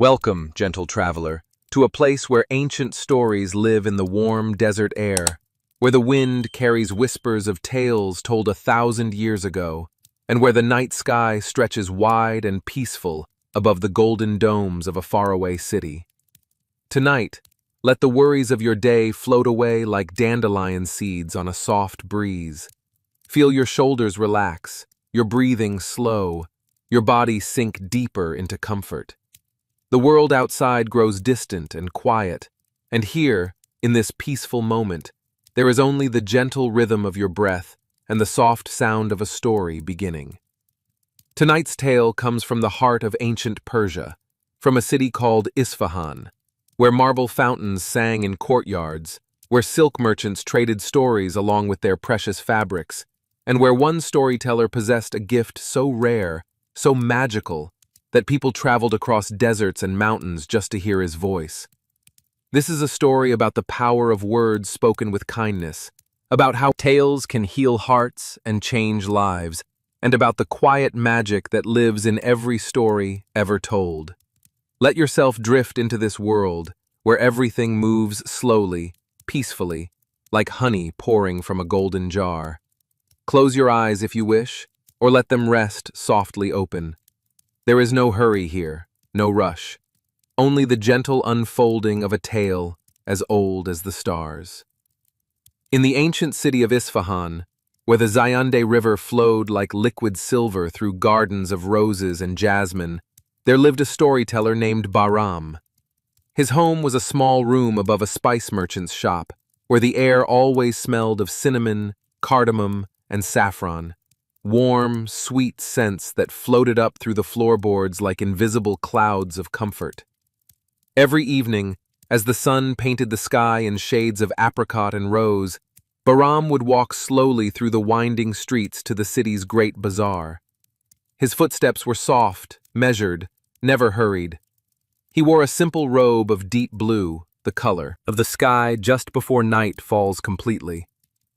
Welcome, gentle traveler, to a place where ancient stories live in the warm desert air, where the wind carries whispers of tales told 1,000 years ago, and where the night sky stretches wide and peaceful above the golden domes of a faraway city. Tonight, let the worries of your day float away like dandelion seeds on a soft breeze. Feel your shoulders relax, your breathing slow, your body sink deeper into comfort. The world outside grows distant and quiet, and here, in this peaceful moment, there is only the gentle rhythm of your breath and the soft sound of a story beginning. Tonight's tale comes from the heart of ancient Persia, from a city called Isfahan, where marble fountains sang in courtyards, where silk merchants traded stories along with their precious fabrics, and where one storyteller possessed a gift so rare, so magical, that people traveled across deserts and mountains just to hear his voice. This is a story about the power of words spoken with kindness, about how tales can heal hearts and change lives, and about the quiet magic that lives in every story ever told. Let yourself drift into this world where everything moves slowly, peacefully, like honey pouring from a golden jar. Close your eyes if you wish, or let them rest softly open. There is no hurry here, no rush, only the gentle unfolding of a tale as old as the stars. In the ancient city of Isfahan, where the Zayande River flowed like liquid silver through gardens of roses and jasmine, there lived a storyteller named Bahram. His home was a small room above a spice merchant's shop, where the air always smelled of cinnamon, cardamom, and saffron. Warm, sweet scents that floated up through the floorboards like invisible clouds of comfort. Every evening, as the sun painted the sky in shades of apricot and rose, Bahram would walk slowly through the winding streets to the city's great bazaar. His footsteps were soft, measured, never hurried. He wore a simple robe of deep blue, the color of the sky just before night falls completely,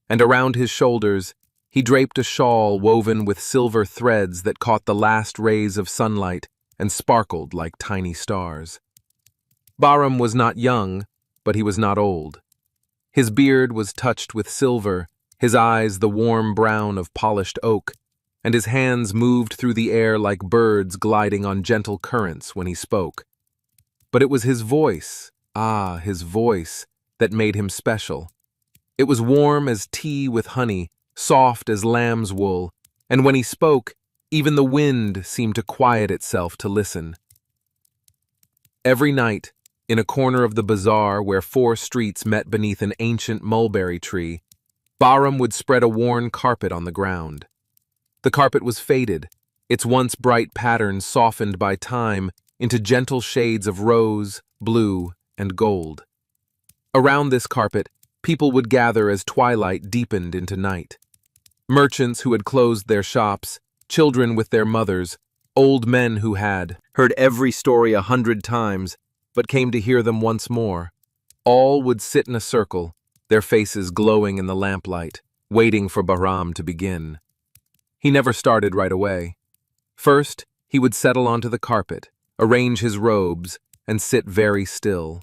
and around his shoulders, he draped a shawl woven with silver threads that caught the last rays of sunlight and sparkled like tiny stars. Bahram was not young, but he was not old. His beard was touched with silver, his eyes the warm brown of polished oak, and his hands moved through the air like birds gliding on gentle currents when he spoke. But it was his voice, his voice, that made him special. It was warm as tea with honey, soft as lamb's wool, and when he spoke, even the wind seemed to quiet itself to listen. Every night, in a corner of the bazaar where 4 streets met beneath an ancient mulberry tree, Bahram would spread a worn carpet on the ground. The carpet was faded, its once bright pattern softened by time into gentle shades of rose, blue, and gold. Around this carpet, people would gather as twilight deepened into night. Merchants who had closed their shops, children with their mothers, old men who had heard every story 100 times, but came to hear them once more. All would sit in a circle, their faces glowing in the lamplight, waiting for Bahram to begin. He never started right away. First, he would settle onto the carpet, arrange his robes, and sit very still.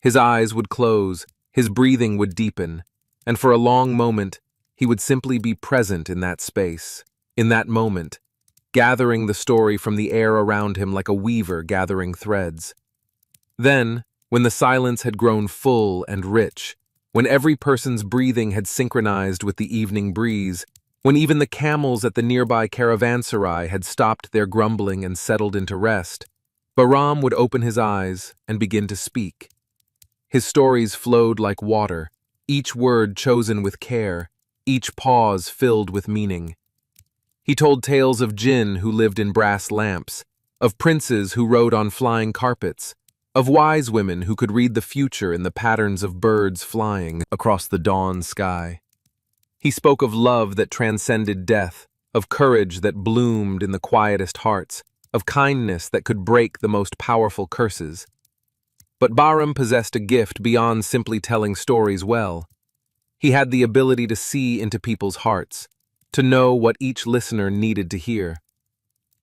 His eyes would close, his breathing would deepen, and for a long moment, he would simply be present in that space, in that moment, gathering the story from the air around him like a weaver gathering threads. Then, when the silence had grown full and rich, when every person's breathing had synchronized with the evening breeze, when even the camels at the nearby caravanserai had stopped their grumbling and settled into rest, Bahram would open his eyes and begin to speak. His stories flowed like water, each word chosen with care, each pause filled with meaning. He told tales of jinn who lived in brass lamps, of princes who rode on flying carpets, of wise women who could read the future in the patterns of birds flying across the dawn sky. He spoke of love that transcended death, of courage that bloomed in the quietest hearts, of kindness that could break the most powerful curses. But Bahram possessed a gift beyond simply telling stories well. He had the ability to see into people's hearts, to know what each listener needed to hear.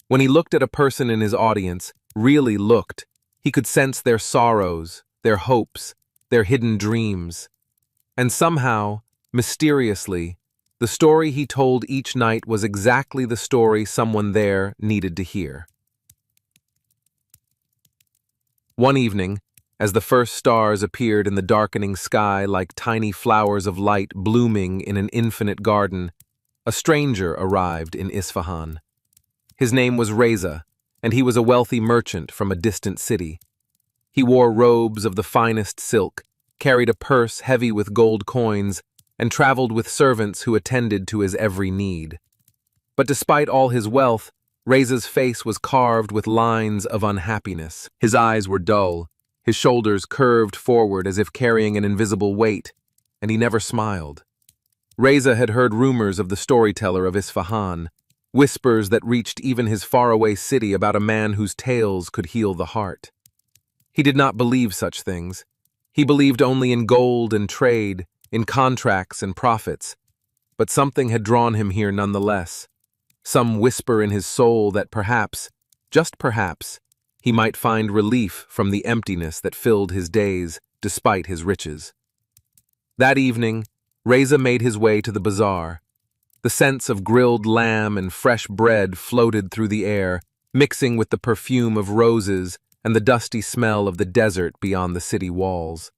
When he looked at a person in his audience, really looked, He could sense their sorrows, their hopes, their hidden dreams. And somehow, mysteriously, the story he told each night was exactly the story someone there needed to hear. One evening, as the first stars appeared in the darkening sky like tiny flowers of light blooming in an infinite garden, a stranger arrived in Isfahan. His name was Reza, and he was a wealthy merchant from a distant city. He wore robes of the finest silk, carried a purse heavy with gold coins, and traveled with servants who attended to his every need. But despite all his wealth, Reza's face was carved with lines of unhappiness. His eyes were dull, his shoulders curved forward as if carrying an invisible weight, and he never smiled. Reza had heard rumors of the Storyteller of Isfahan, whispers that reached even his faraway city about a man whose tales could heal the heart. He did not believe such things. He believed only in gold and trade, in contracts and profits. But something had drawn him here nonetheless. Some whisper in his soul that perhaps, just perhaps, he might find relief from the emptiness that filled his days despite his riches. That evening, Reza made his way to the bazaar. The scents of grilled lamb and fresh bread floated through the air, mixing with the perfume of roses and the dusty smell of the desert beyond the city walls.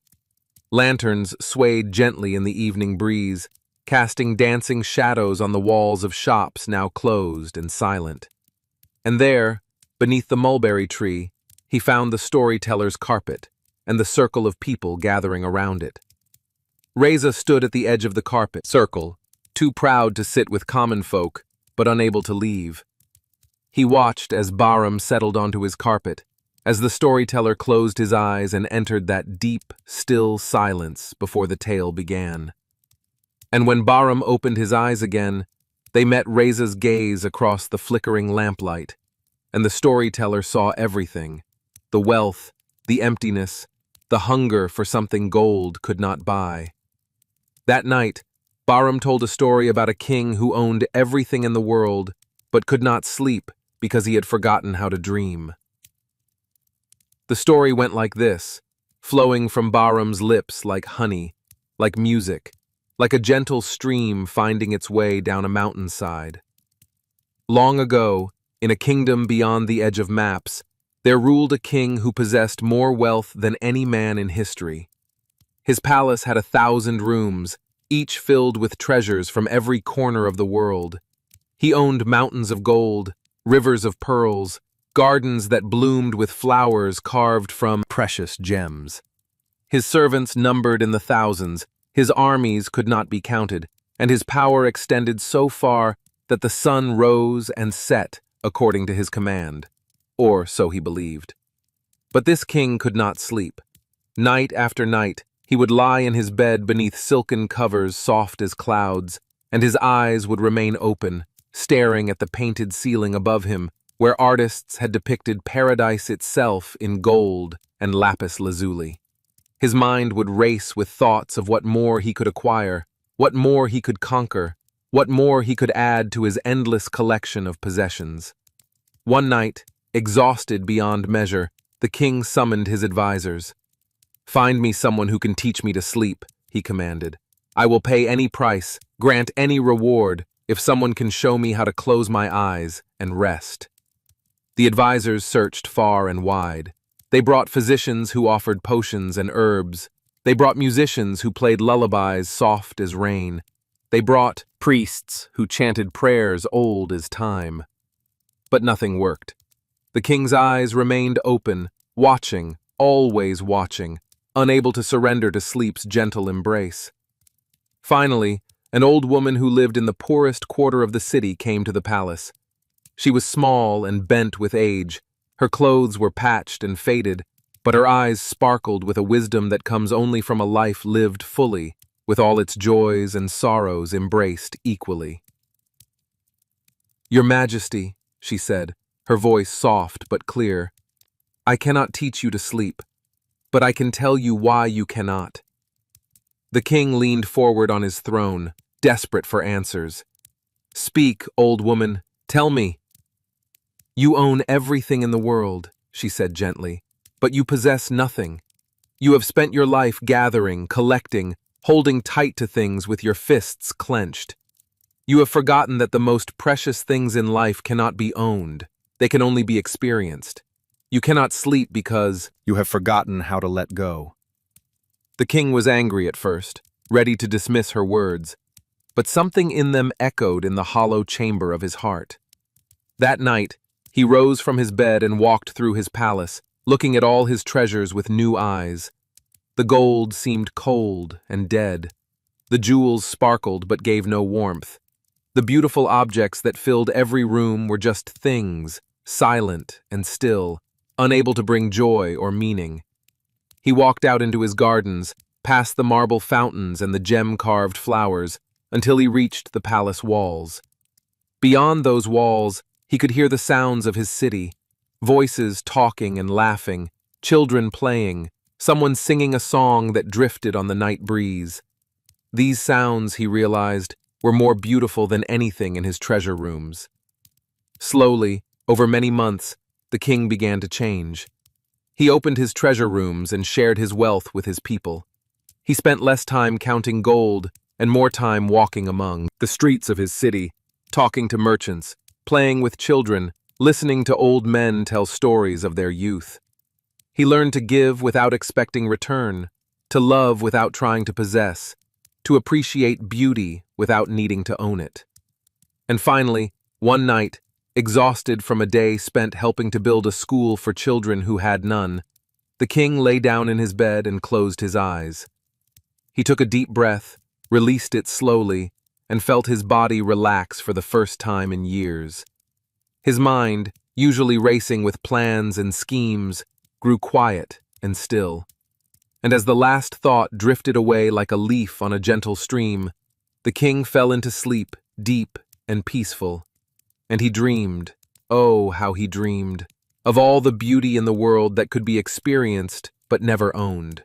Lanterns swayed gently in the evening breeze, casting dancing shadows on the walls of shops now closed and silent. And there, beneath the mulberry tree, he found the storyteller's carpet and the circle of people gathering around it. Reza stood at the edge of the carpet circle, too proud to sit with common folk, but unable to leave. He watched as Bahram settled onto his carpet, as the storyteller closed his eyes and entered that deep, still silence before the tale began. And when Bahram opened his eyes again, they met Reza's gaze across the flickering lamplight, and the storyteller saw everything: the wealth, the emptiness, the hunger for something gold could not buy. That night, Bahram told a story about a king who owned everything in the world, but could not sleep because he had forgotten how to dream. The story went like this, flowing from Bahram's lips like honey, like music, like a gentle stream finding its way down a mountainside. Long ago, in a kingdom beyond the edge of maps, there ruled a king who possessed more wealth than any man in history. His palace had 1,000 rooms, each filled with treasures from every corner of the world. He owned mountains of gold, rivers of pearls, gardens that bloomed with flowers carved from precious gems. His servants numbered in the thousands, his armies could not be counted, and his power extended so far that the sun rose and set according to his command, or so he believed. But this king could not sleep. Night after night, he would lie in his bed beneath silken covers soft as clouds, and his eyes would remain open, staring at the painted ceiling above him, where artists had depicted paradise itself in gold and lapis lazuli. His mind would race with thoughts of what more he could acquire, what more he could conquer, what more he could add to his endless collection of possessions. One night, exhausted beyond measure, the king summoned his advisors. "Find me someone who can teach me to sleep," he commanded. "I will pay any price, grant any reward, if someone can show me how to close my eyes and rest." The advisors searched far and wide. They brought physicians who offered potions and herbs. They brought musicians who played lullabies soft as rain. They brought priests who chanted prayers old as time. But nothing worked. The king's eyes remained open, watching, always watching, unable to surrender to sleep's gentle embrace. Finally, an old woman who lived in the poorest quarter of the city came to the palace. She was small and bent with age. Her clothes were patched and faded, but her eyes sparkled with a wisdom that comes only from a life lived fully, with all its joys and sorrows embraced equally. "Your Majesty," she said, her voice soft but clear, "I cannot teach you to sleep, but I can tell you why you cannot." The king leaned forward on his throne, desperate for answers. "Speak, old woman, tell me." "You own everything in the world," she said gently. but you possess nothing. You have spent your life gathering, collecting, holding tight to things with your fists clenched. You have forgotten that the most precious things in life cannot be owned. They can only be experienced. You cannot sleep because You have forgotten how to let go. the king was angry at first, ready to dismiss her words, but something in them echoed in the hollow chamber of his heart. That night, he rose from his bed and walked through his palace, looking at all his treasures with new eyes. The gold seemed cold and dead. The jewels sparkled but gave no warmth. The beautiful objects that filled every room were just things, silent and still, unable to bring joy or meaning. He walked out into his gardens, past the marble fountains and the gem-carved flowers, until he reached the palace walls. Beyond those walls, he could hear the sounds of his city, voices talking and laughing, children playing, someone singing a song that drifted on the night breeze. These sounds, he realized, were more beautiful than anything in his treasure rooms. Slowly, over many months, the king began to change. He opened his treasure rooms and shared his wealth with his people. He spent less time counting gold and more time walking among the streets of his city, talking to merchants, playing with children, listening to old men tell stories of their youth. He learned to give without expecting return, to love without trying to possess, to appreciate beauty without needing to own it. And finally, one night, exhausted from a day spent helping to build a school for children who had none, the king lay down in his bed and closed his eyes. He took a deep breath, released it slowly, and felt his body relax for the first time in years. His mind, usually racing with plans and schemes, grew quiet and still. And as the last thought drifted away like a leaf on a gentle stream, the king fell into sleep, deep and peaceful. And he dreamed, oh, how he dreamed, of all the beauty in the world that could be experienced but never owned.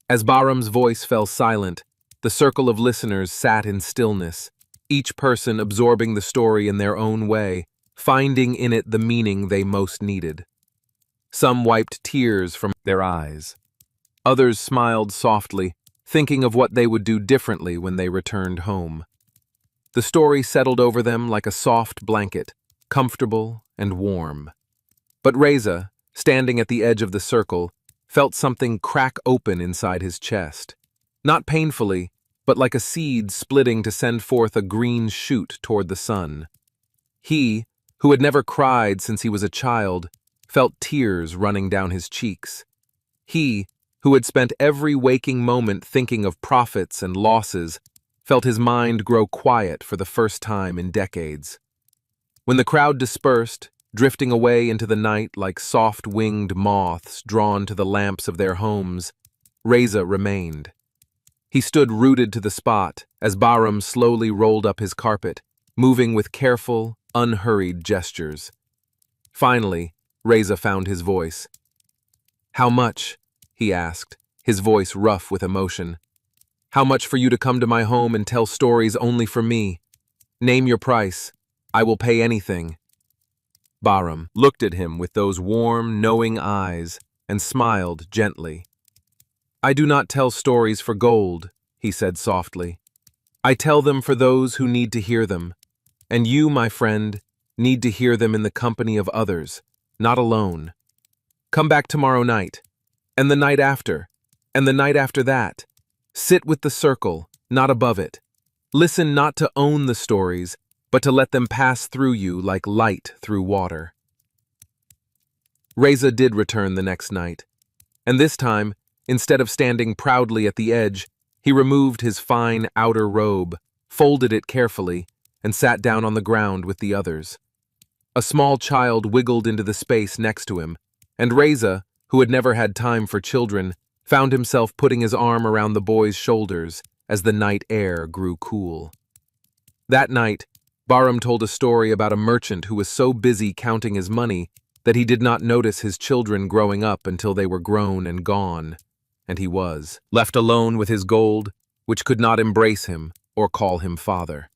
As Bahram's voice fell silent, the circle of listeners sat in stillness, each person absorbing the story in their own way, finding in it the meaning they most needed. Some wiped tears from their eyes. Others smiled softly, thinking of what they would do differently when they returned home. The story settled over them like a soft blanket, comfortable and warm. But Reza, standing at the edge of the circle, felt something crack open inside his chest. Not painfully, but like a seed splitting to send forth a green shoot toward the sun. He, who had never cried since he was a child, felt tears running down his cheeks. He, who had spent every waking moment thinking of profits and losses, felt his mind grow quiet for the first time in decades. When the crowd dispersed, drifting away into the night like soft-winged moths drawn to the lamps of their homes, Reza remained. He stood rooted to the spot as Bahram slowly rolled up his carpet, moving with careful, unhurried gestures. Finally, Reza found his voice. "How much?" he asked, his voice rough with emotion. "How much for you to come to my home and tell stories only for me? Name your price. I will pay anything." Bahram looked at him with those warm, knowing eyes and smiled gently. "I do not tell stories for gold," he said softly. "I tell them for those who need to hear them. And you, my friend, need to hear them in the company of others, not alone. Come back tomorrow night, and the night after, and the night after that. Sit with the circle, not above it. Listen not to own the stories, but to let them pass through you like light through water." Reza did return the next night, and this time, instead of standing proudly at the edge, he removed his fine outer robe, folded it carefully, and sat down on the ground with the others. A small child wiggled into the space next to him, and Reza, who had never had time for children, found himself putting his arm around the boy's shoulders as the night air grew cool. That night, Bahram told a story about a merchant who was so busy counting his money that he did not notice his children growing up until they were grown and gone, and he was left alone with his gold, which could not embrace him or call him father.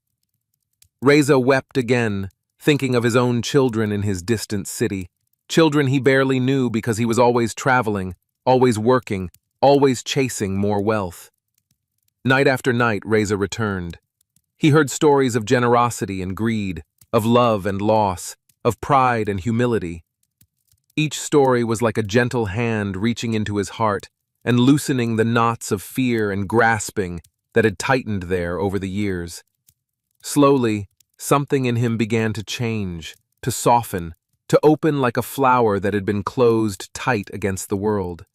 Reza wept again, thinking of his own children in his distant city, children he barely knew because he was always traveling, always working, always chasing more wealth. Night after night, Reza returned. He heard stories of generosity and greed, of love and loss, of pride and humility. Each story was like a gentle hand reaching into his heart and loosening the knots of fear and grasping that had tightened there over the years. Slowly, something in him began to change, to soften, to open like a flower that had been closed tight against the world.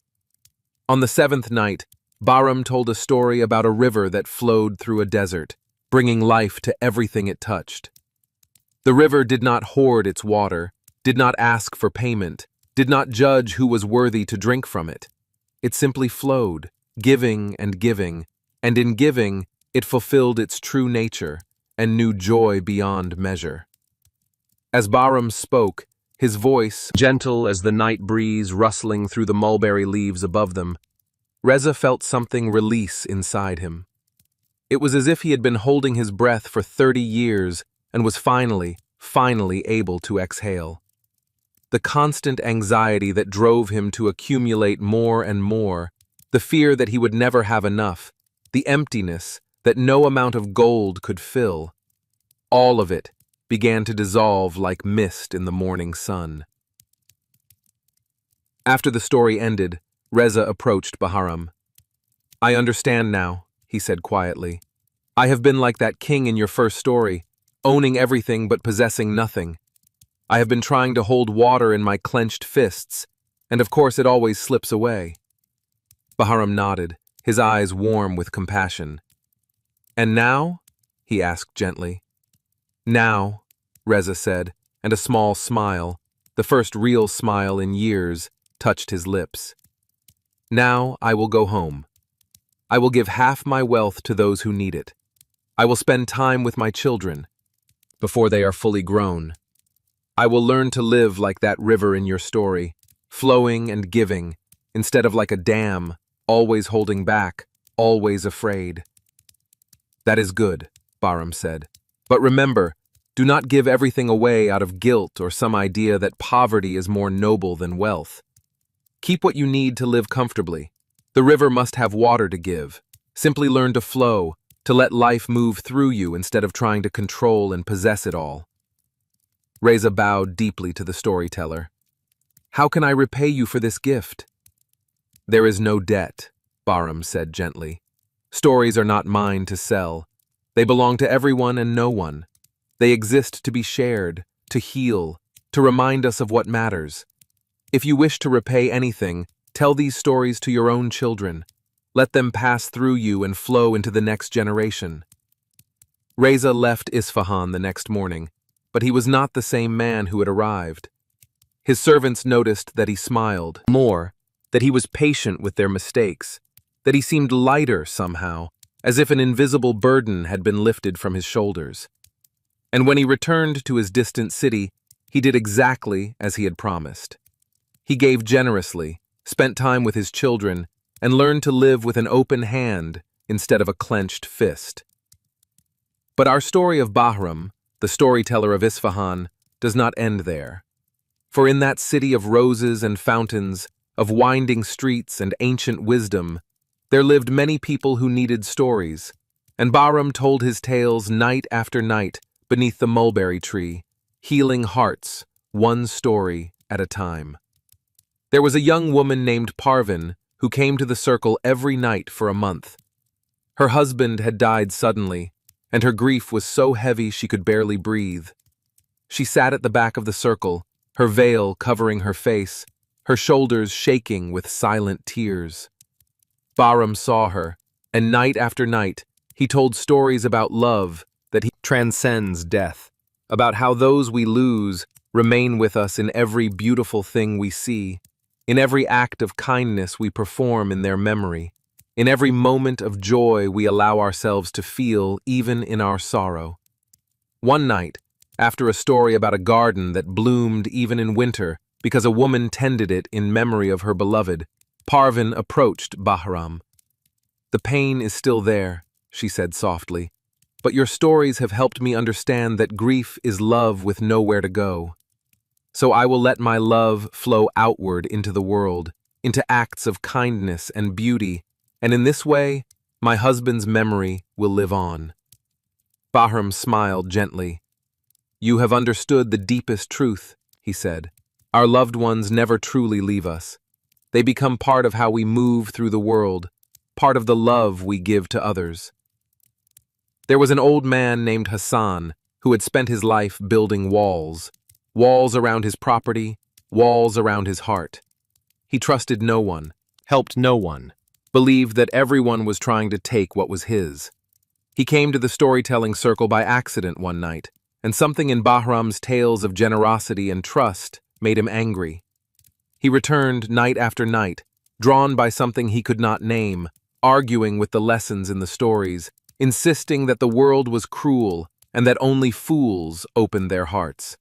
On the seventh night, Bahram told a story about a river that flowed through a desert, bringing life to everything it touched. The river did not hoard its water, did not ask for payment, did not judge who was worthy to drink from it. It simply flowed, giving, and in giving, it fulfilled its true nature and knew joy beyond measure. As Bahram spoke, his voice, gentle as the night breeze rustling through the mulberry leaves above them, Reza felt something release inside him. It was as if he had been holding his breath for 30 years and was finally able to exhale. The constant anxiety that drove him to accumulate more and more, the fear that he would never have enough, the emptiness that no amount of gold could fill, all of it began to dissolve like mist in the morning sun. After the story ended, Reza approached Bahram. "I understand now," he said quietly. "I have been like that king in your first story, owning everything but possessing nothing. I have been trying to hold water in my clenched fists, and of course it always slips away." Bahram nodded, his eyes warm with compassion. "And now?" he asked gently. "Now," Reza said, and a small smile, the first real smile in years, touched his lips. "Now I will go home. I will give half my wealth to those who need it. I will spend time with my children before they are fully grown. I will learn to live like that river in your story, flowing and giving, instead of like a dam, always holding back, always afraid." "That is good," Bahram said. "But remember, do not give everything away out of guilt or some idea that poverty is more noble than wealth. Keep what you need to live comfortably. The river must have water to give. Simply learn to flow, to let life move through you instead of trying to control and possess it all." Reza bowed deeply to the storyteller. "How can I repay you for this gift?" "There is no debt," Bahram said gently. "Stories are not mine to sell. They belong to everyone and no one. They exist to be shared, to heal, to remind us of what matters. If you wish to repay anything, tell these stories to your own children. Let them pass through you and flow into the next generation." Reza left Isfahan the next morning, but he was not the same man who had arrived. His servants noticed that he smiled more, that he was patient with their mistakes, that he seemed lighter somehow, as if an invisible burden had been lifted from his shoulders. And when he returned to his distant city, he did exactly as he had promised. He gave generously, spent time with his children, and learned to live with an open hand instead of a clenched fist. But our story of Bahram, the storyteller of Isfahan, does not end there. For in that city of roses and fountains, of winding streets and ancient wisdom, there lived many people who needed stories, and Bahram told his tales night after night beneath the mulberry tree, healing hearts, one story at a time. There was a young woman named Parvin who came to the circle every night for a month. Her husband had died suddenly, and her grief was so heavy she could barely breathe. She sat at the back of the circle, her veil covering her face, her shoulders shaking with silent tears. Bahram saw her, and night after night, he told stories about love that he transcends death, about how those we lose remain with us in every beautiful thing we see, in every act of kindness we perform in their memory, in every moment of joy we allow ourselves to feel even in our sorrow. One night, after a story about a garden that bloomed even in winter because a woman tended it in memory of her beloved, Parvin approached Bahram. "The pain is still there," she said softly, "but your stories have helped me understand that grief is love with nowhere to go." So I will let my love flow outward into the world, into acts of kindness and beauty, and in this way, my husband's memory will live on." Bahram smiled gently. "You have understood the deepest truth," he said. "Our loved ones never truly leave us. They become part of how we move through the world, part of the love we give to others." There was an old man named Hassan who had spent his life building walls, walls around his property, walls around his heart. He trusted no one, Helped no one. believed that everyone was trying to take what was his. He came to the storytelling circle by accident one night, and something in Bahram's tales of generosity and trust made him angry. He returned night after night, drawn by something he could not name, arguing with the lessons in the stories, insisting that the world was cruel and that only fools opened their hearts.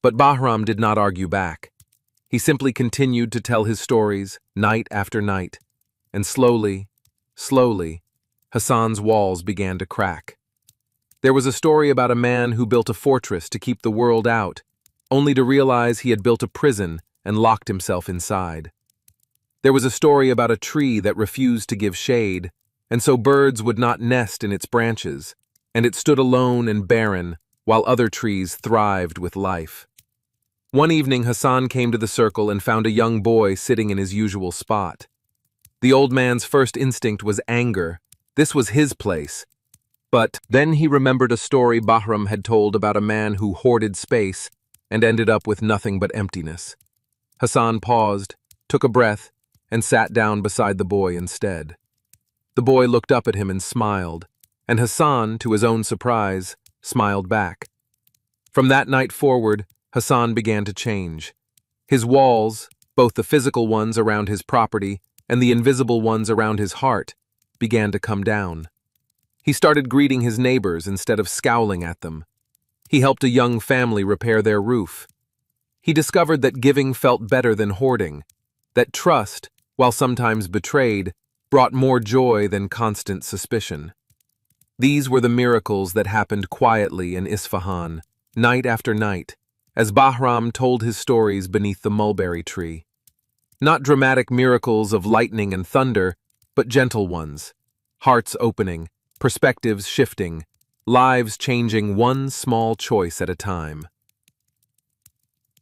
But Bahram did not argue back. He simply continued to tell his stories night after night, and slowly, Hassan's walls began to crack. There was a story about a man who built a fortress to keep the world out, only to realize he had built a prison and locked himself inside. There was a story about a tree that refused to give shade, and so birds would not nest in its branches, and it stood alone and barren while other trees thrived with life. One evening, Hassan came to the circle and found a young boy sitting in his usual spot. The old man's first instinct was anger. This was his place. But then he remembered a story Bahram had told about a man who hoarded space and ended up with nothing but emptiness. Hassan paused, took a breath, and sat down beside the boy instead. The boy looked up at him and smiled, and Hassan, to his own surprise, smiled back. From that night forward, Hassan began to change. His walls, both the physical ones around his property and the invisible ones around his heart, began to come down. He started greeting his neighbors instead of scowling at them. He helped a young family repair their roof. He discovered that giving felt better than hoarding, that trust, while sometimes betrayed, brought more joy than constant suspicion. These were the miracles that happened quietly in Isfahan, night after night, as Bahram told his stories beneath the mulberry tree. Not dramatic miracles of lightning and thunder, but gentle ones, hearts opening, perspectives shifting, lives changing one small choice at a time.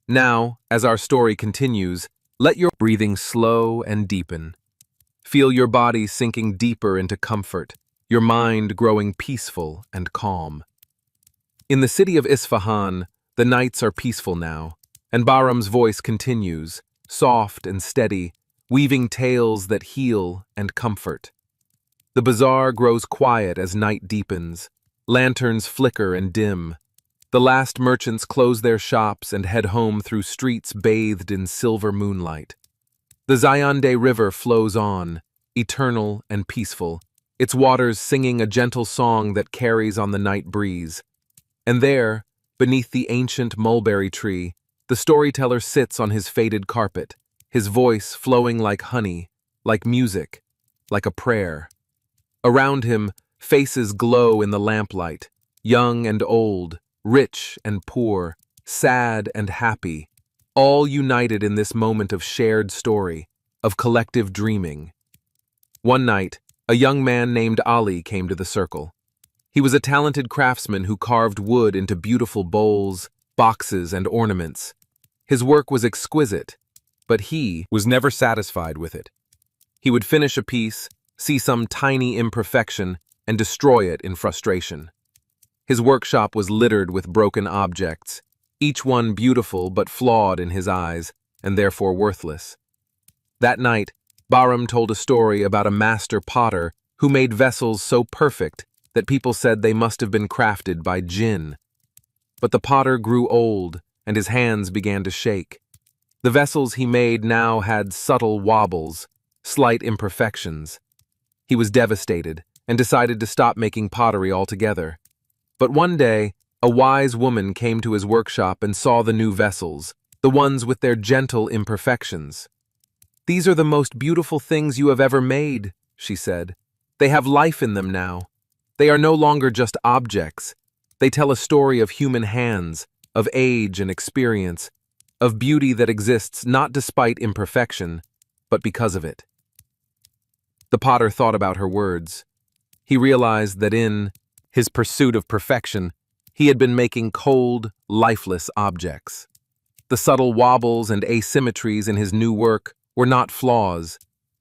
Now, as our story continues, let your breathing slow and deepen. Feel your body sinking deeper into comfort, your mind growing peaceful and calm. In the city of Isfahan, the nights are peaceful now, and Bahram's voice continues, soft and steady, weaving tales that heal and comfort. The bazaar grows quiet as night deepens. Lanterns flicker and dim. The last merchants close their shops and head home through streets bathed in silver moonlight. The Zayande River flows on, eternal and peaceful, its waters singing a gentle song that carries on the night breeze. And there, beneath the ancient mulberry tree, the storyteller sits on his faded carpet, his voice flowing like honey, like music, like a prayer. Around him, faces glow in the lamplight, young and old, rich and poor, sad and happy, all united in this moment of shared story, of collective dreaming. One night, a young man named Ali came to the circle. He was a talented craftsman who carved wood into beautiful bowls, boxes, and ornaments. His work was exquisite, but he Was never satisfied with it. He would finish a piece, see some tiny imperfection, and destroy it in frustration. His workshop was littered with broken objects, each one beautiful but flawed in his eyes, and therefore worthless. That night, Bahram told a story about a master potter who made vessels so perfect that people said they must have been crafted by jinn. But the potter grew old, and his hands began to shake. The vessels he made now had subtle wobbles, slight imperfections. He was devastated and decided to stop making pottery altogether. But one day, a wise woman came to his workshop and saw the new vessels, the ones with their gentle imperfections. "These are the most beautiful things you have ever made," she said. "They have life in them now. They are no longer just objects. They tell a story of human hands, of age and experience. of beauty that exists not despite imperfection, but because of it. The potter thought about her words. He realized that in his pursuit of perfection, he had been making cold, lifeless objects. The subtle wobbles and asymmetries in his new work were not flaws.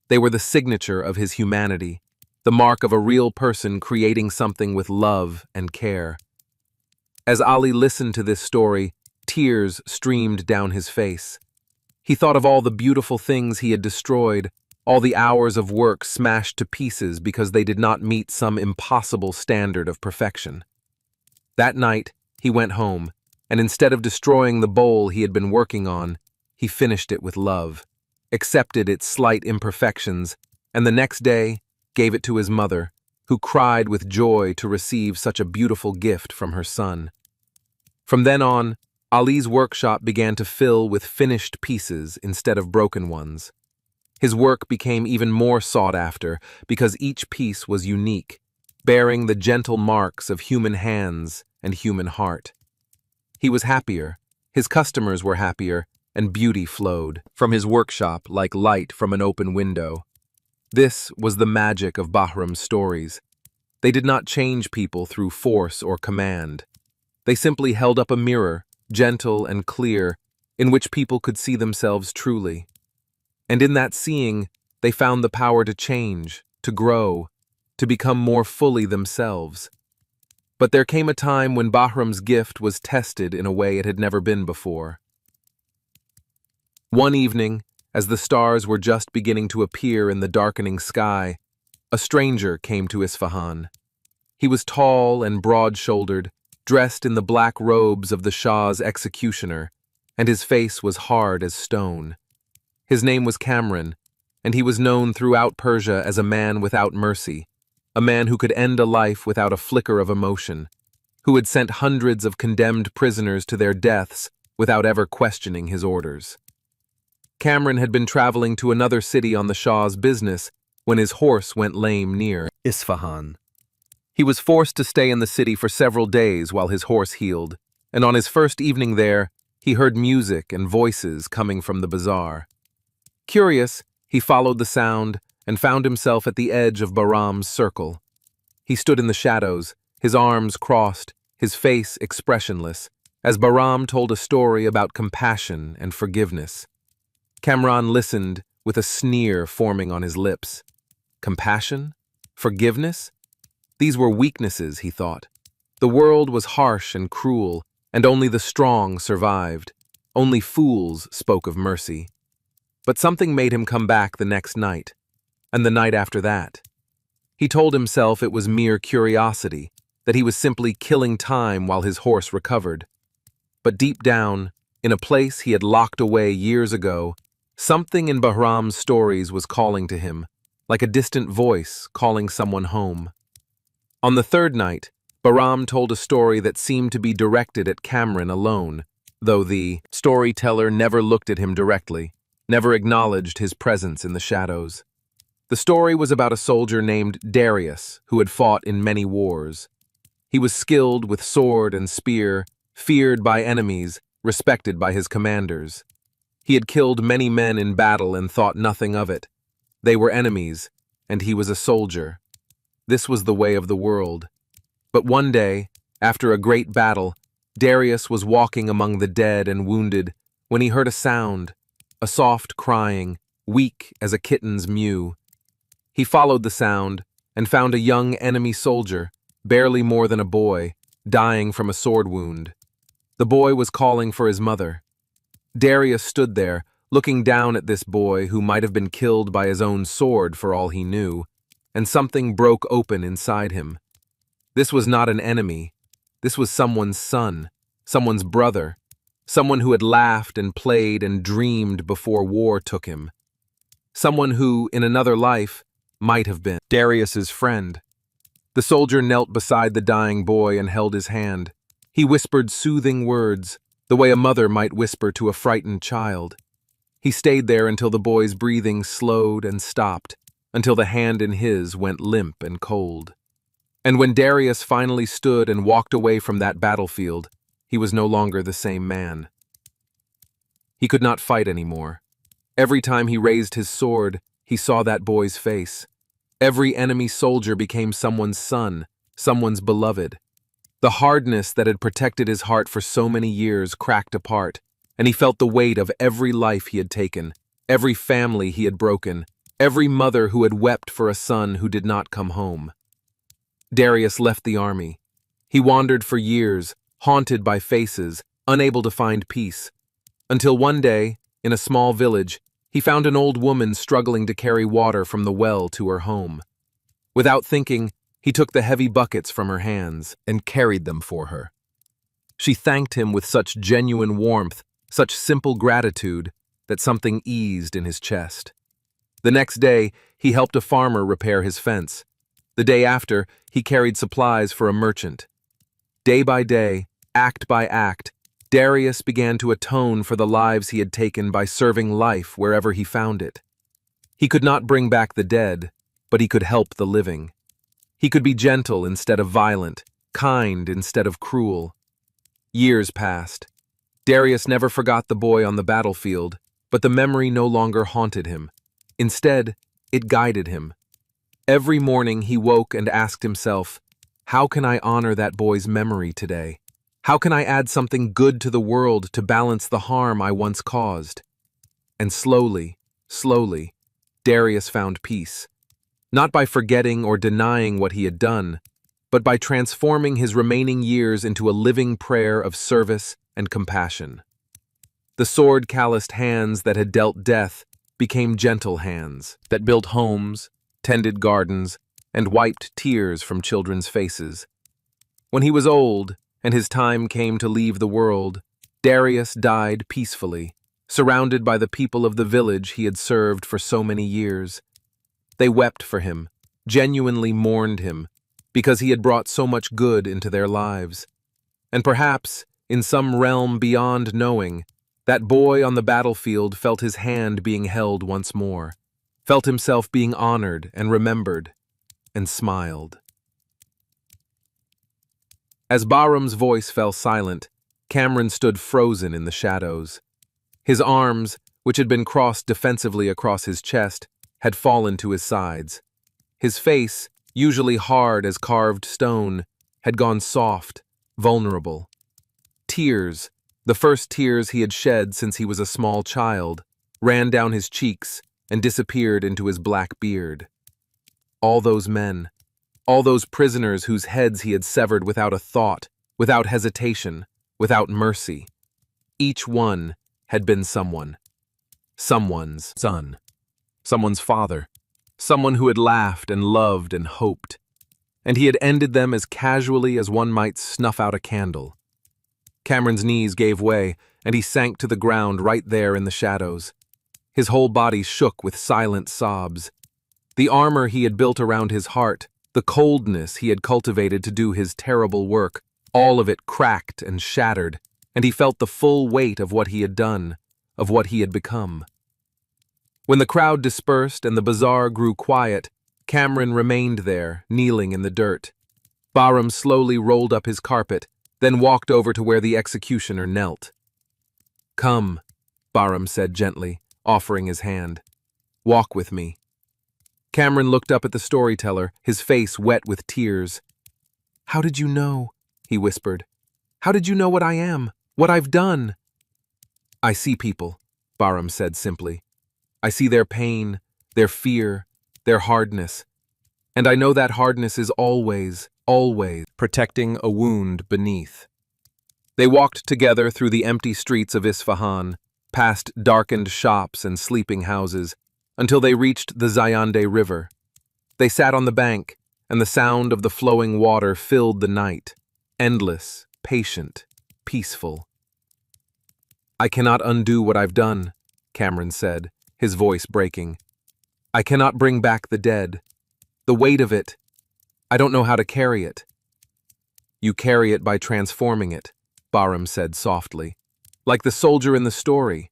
They were the signature of his humanity, the mark of a real person creating something with love and care. As Ali listened to this story, tears streamed down his face. He thought of all the beautiful things he had destroyed, all the hours of work smashed to pieces because they did not meet some impossible standard of perfection. That night, he went home, and instead of destroying the bowl he had been working on, he finished it with love, accepted its slight imperfections, and the next day gave it to his mother, who cried with joy to receive such a beautiful gift from her son. From then on, Ali's workshop began to fill with finished pieces instead of broken ones. His work became even more sought after because each piece was unique, bearing the gentle marks of human hands and human heart. He was happier, his customers were happier, and beauty flowed from his workshop like light from an open window. This was the magic of Bahram's stories. They did not change people through force or command. They simply held up a mirror, gentle and clear, in which people could see themselves truly. And in that seeing, they found the power to change, to grow, to become more fully themselves. But there came a time when Bahram's gift was tested in a way it had never been before. One evening, as the stars were just beginning to appear in the darkening sky, a stranger came to Isfahan. He was tall and broad-shouldered, dressed in the black robes of the Shah's executioner, and his face was hard as stone. His name was Kamran, and he was known throughout Persia as a man without mercy, a man who could end a life without a flicker of emotion, who had sent hundreds of condemned prisoners to their deaths without ever questioning his orders. Kamran had been traveling to another city on the Shah's business when his horse went lame near Isfahan. He was forced to stay in the city for several days while his horse healed, and on his first evening there, he heard music and voices coming from the bazaar. Curious, he followed the sound and found himself at the edge of Bahram's circle. He stood in the shadows, his arms crossed, his face expressionless, as Bahram told a story about compassion and forgiveness. Kamran listened with a sneer forming on his lips. Compassion? Forgiveness? These were weaknesses, he thought. The world was harsh and cruel, and only the strong survived. Only fools spoke of mercy. But something made him come back the next night, and the night after that. He told himself it was mere curiosity, that he was simply killing time while his horse recovered. But deep down, in a place he had locked away years ago, something in Bahram's stories was calling to him, like a distant voice calling someone home. On the third night, Bahram told a story that seemed to be directed at Kamran alone, though the storyteller never looked at him directly, never acknowledged his presence in the shadows. The story was about a soldier named Darius who had fought in many wars. He was skilled with sword and spear, feared by enemies, respected by his commanders. He had killed many men in battle and thought nothing of it. They were enemies, and he was a soldier. This was the way of the world. But one day, after a great battle, Darius was walking among the dead and wounded when he heard a sound, a soft crying, weak as a kitten's mew. He followed the sound and found a young enemy soldier, barely more than a boy, dying from a sword wound. The boy was calling for his mother. Darius stood there, looking down at this boy who might have been killed by his own sword for all he knew, and something broke open inside him. This was not an enemy. This was someone's son, someone's brother, someone who had laughed and played and dreamed before war took him. Someone who, in another life, might have been Darius's friend. The soldier knelt beside the dying boy and held his hand. He whispered soothing words, the way a mother might whisper to a frightened child. He stayed there until the boy's breathing slowed and stopped, until the hand in his went limp and cold. And when Darius finally stood and walked away from that battlefield, he was no longer the same man. He could not fight anymore. Every time he raised his sword, he saw that boy's face. Every enemy soldier became someone's son, someone's beloved. The hardness that had protected his heart for so many years cracked apart, and he felt the weight of every life he had taken, every family he had broken, every mother who had wept for a son who did not come home. Darius left the army. He wandered for years, haunted by faces, unable to find peace, until one day, in a small village, he found an old woman struggling to carry water from the well to her home. Without thinking, he took the heavy buckets from her hands and carried them for her. She thanked him with such genuine warmth, such simple gratitude, that something eased in his chest. The next day, he helped a farmer repair his fence. The day after, he carried supplies for a merchant. Day by day, act by act, Darius began to atone for the lives he had taken by serving life wherever he found it. He could not bring back the dead, but he could help the living. He could be gentle instead of violent, kind instead of cruel. Years passed. Darius never forgot the boy on the battlefield, but the memory no longer haunted him. Instead, it guided him. Every morning he woke and asked himself, "How can I honor that boy's memory today? How can I add something good to the world to balance the harm I once caused?" And slowly, Darius found peace. Not by forgetting or denying what he had done, but by transforming his remaining years into a living prayer of service and compassion. The sword-calloused hands that had dealt death became gentle hands that built homes, tended gardens, and wiped tears from children's faces. When he was old, and his time came to leave the world, Darius died peacefully, surrounded by the people of the village he had served for so many years. They wept for him, genuinely mourned him, because he had brought so much good into their lives. And perhaps, in some realm beyond knowing, that boy on the battlefield felt his hand being held once more, felt himself being honored and remembered, and smiled. As Bahram's voice fell silent, Cameron stood frozen in the shadows. His arms, which had been crossed defensively across his chest, had fallen to his sides. His face, usually hard as carved stone, had gone soft, vulnerable. Tears, the first tears he had shed since he was a small child, ran down his cheeks and disappeared into his black beard. All those men, all those prisoners whose heads he had severed without a thought, without hesitation, without mercy. Each one had been someone. Someone's son. Someone's father. Someone who had laughed and loved and hoped. And he had ended them as casually as one might snuff out a candle. Cameron's knees gave way, and he sank to the ground right there in the shadows. His whole body shook with silent sobs. The armor he had built around his heart, the coldness he had cultivated to do his terrible work, all of it cracked and shattered, and he felt the full weight of what he had done, of what he had become. When the crowd dispersed and the bazaar grew quiet, Cameron remained there, kneeling in the dirt. Bahram slowly rolled up his carpet, then walked over to where the executioner knelt. "Come," Bahram said gently, offering his hand. "Walk with me." Cameron looked up at the storyteller, his face wet with tears. "How did you know?" he whispered. "How did you know what I am, what I've done?" "I see people," Bahram said simply. "I see their pain, their fear, their hardness. And I know that hardness is always protecting a wound beneath." They walked together through the empty streets of Isfahan, past darkened shops and sleeping houses, until they reached the Zayande River. They sat on the bank, and the sound of the flowing water filled the night, endless, patient, peaceful. "I cannot undo what I've done," Cameron said, his voice breaking. "I cannot bring back the dead. The weight of it, I don't know how to carry it." "You carry it by transforming it," Bahram said softly. "Like the soldier in the story.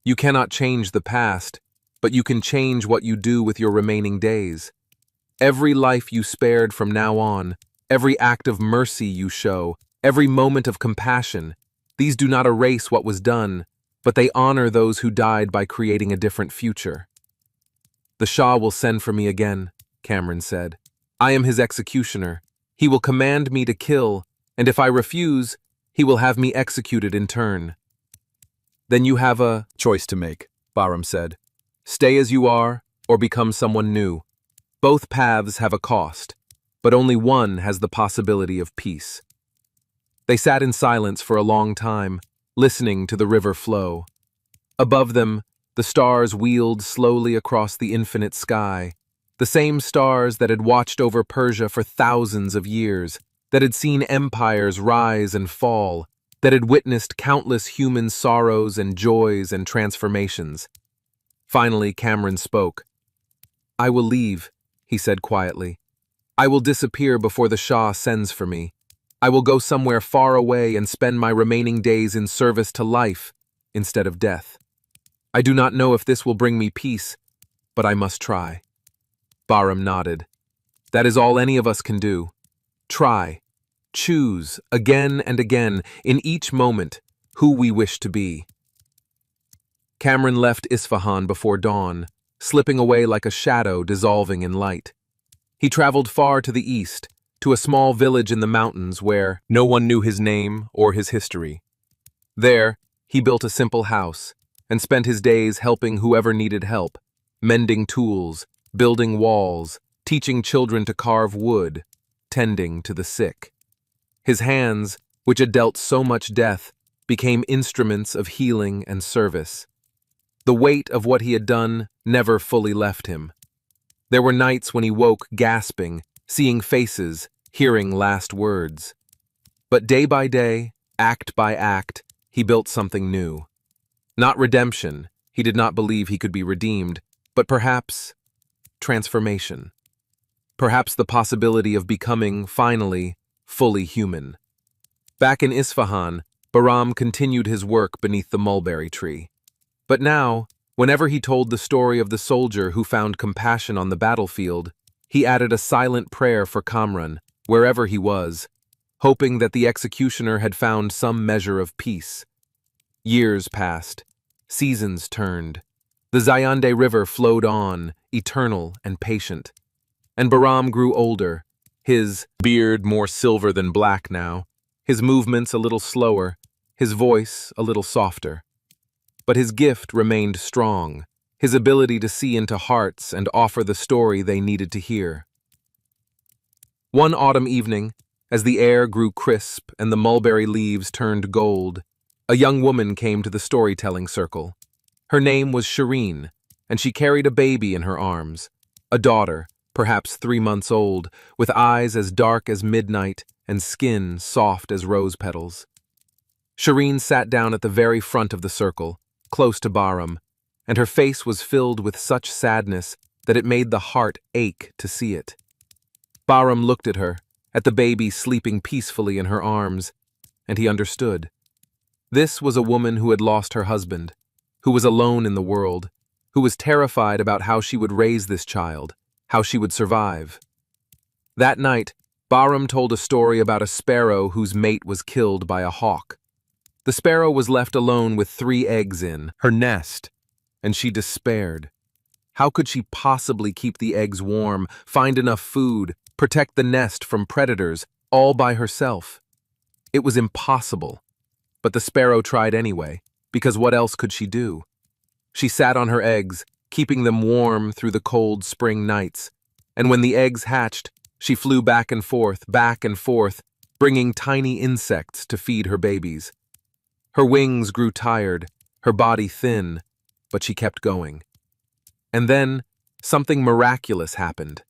You cannot change the past, but you can change what you do with your remaining days. Every life you spared from now on, every act of mercy you show, every moment of compassion, these do not erase what was done, but they honor those who died by creating a different future. "The Shah will send for me again," Cameron said. "I am his executioner. He will command me to kill, and if I refuse, he will have me executed in turn." "Then you have a Choice to make, Bahram said. stay as you are or become someone new. Both paths have a cost, but only one has the possibility of peace." They sat in silence for a long time, listening to the river flow. Above them, the stars wheeled slowly across the infinite sky, the same stars that had watched over Persia for thousands of years, that had seen empires rise and fall, that had witnessed countless human sorrows and joys and transformations. Finally, Cameron spoke. "I will leave," he said quietly. "I will disappear before the Shah sends for me. I will go somewhere far away and spend my remaining days in service to life instead of death. I do not know if this will bring me peace, but I must try." Bahram nodded. "That is all any of us can do. Try. Choose, again and again, in each moment, who we wish to be." Cameron left Isfahan before dawn, slipping away like a shadow dissolving in light. He traveled far to the east, to a small village in the mountains where No one knew his name or his history. there he built a simple house and spent his days helping whoever needed help, mending tools, building walls, teaching children to carve wood, tending to the sick. His hands, which had dealt so much death, became instruments of healing and service. The weight of what he had done never fully left him. There were nights when he woke gasping, seeing faces, hearing last words. But day by day, act by act, he built something new. Not redemption, he did not believe he could be redeemed, but perhaps transformation. Perhaps the possibility of becoming, finally, fully human. Back in Isfahan, Bahram continued his work beneath the mulberry tree. But now, whenever he told the story of the soldier who found compassion on the battlefield, he added a silent prayer for Kamran, wherever he was, hoping that the executioner had found some measure of peace. Years passed. Seasons turned. The Zayande River flowed on, eternal and patient. And Bahram grew older, his beard more silver than black now, his movements a little slower, his voice a little softer. But his gift remained strong, his ability to see into hearts and offer the story they needed to hear. One autumn evening, as the air grew crisp and the mulberry leaves turned gold, a young woman came to the storytelling circle. Her name was Shireen, and she carried a baby in her arms, a daughter, perhaps 3 months old, with eyes as dark as midnight and skin soft as rose petals. Shireen sat down at the very front of the circle, close to Bahram, and her face was filled with such sadness that it made the heart ache to see it. Bahram looked at her, at the baby sleeping peacefully in her arms, and he understood. This was a woman who had lost her husband, who was alone in the world, who was terrified about how she would raise this child, how she would survive. That night, Bahram told a story about a sparrow whose mate was killed by a hawk. The sparrow was left alone with 3 eggs in Her nest. and she despaired. How could she possibly keep the eggs warm, find enough food, protect the nest from predators, all by herself? It was impossible. But the sparrow tried anyway, because what else could she do? She sat on her eggs, keeping them warm through the cold spring nights, and when the eggs hatched, she flew back and forth, bringing tiny insects to feed her babies. Her wings grew tired, her body thin, but she kept going. And then, something miraculous happened.